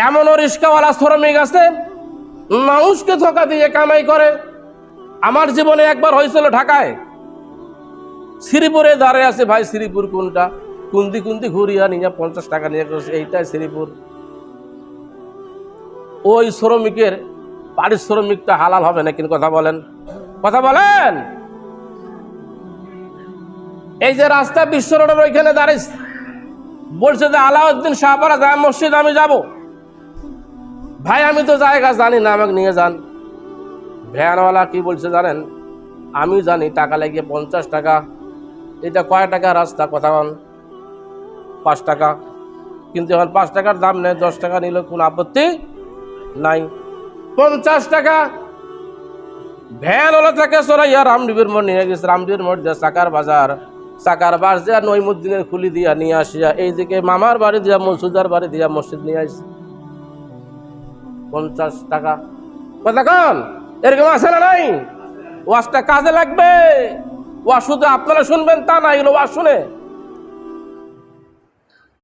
এমনও রিস্কাওয়ালা শ্রমিক আছে মানুষকে ধোকা দিয়ে কামাই করে। আমার জীবনে একবার হয়েছিল ঢাকায়, শ্রীপুরে দাঁড়িয়ে আছে। ভাই শ্রীপুর কোনটা, কুন্দি কুন্দি ঘুরিয়া নিয়ে 50 টাকা নিয়ে গেছে, এইটাই শ্রীপুর। ওই শ্রমিকের পারিশ্রমিকটা হালাল হবে না কিন্তু? কথা বলেন, কথা বলেন। এই যে রাস্তা বিশ্ব রোডের ওইখানে দাঁড়িয়ে বলছে যে আলাউদ্দিন শাহপাড়া জামে মসজিদ আমি যাব। ভাই আমি তো জায়গা জানি না, আমাকে নিয়ে যান। ভ্যানওয়ালা কি বলছে জানেন? আমি জানি টাকা লাগিয়ে 50 টাকা। এটা কয় টাকা রাস্তা? কথা বল। 5 টাকা। কিন্তু এখন 5 টাকার দাম নেই, 10 টাকা নিলে কোনো আপত্তি নাই। 50 টাকা ভ্যানওয়ালা থেকে চড়াইয়া রামডিবির মোড় নিয়ে গেছে। রামডিবির মোড় দিয়ে চাকার বাজার, চাকার বাস দিয়া নইমুদ্দিনের খুলি দিয়া নিয়ে আসিয়া এইদিকে মামার বাড়ি দিয়া মসুদার বাড়ি দিয়া মসজিদ নিয়ে আসছে। 50 টাকা। কথা কন, এরকম আছে না নাই? ওয়াজটা কাজে লাগবে। ওয়াজ শুধু আপনারা শুনবেন তা না, এগুলো ওয়াজ শুনে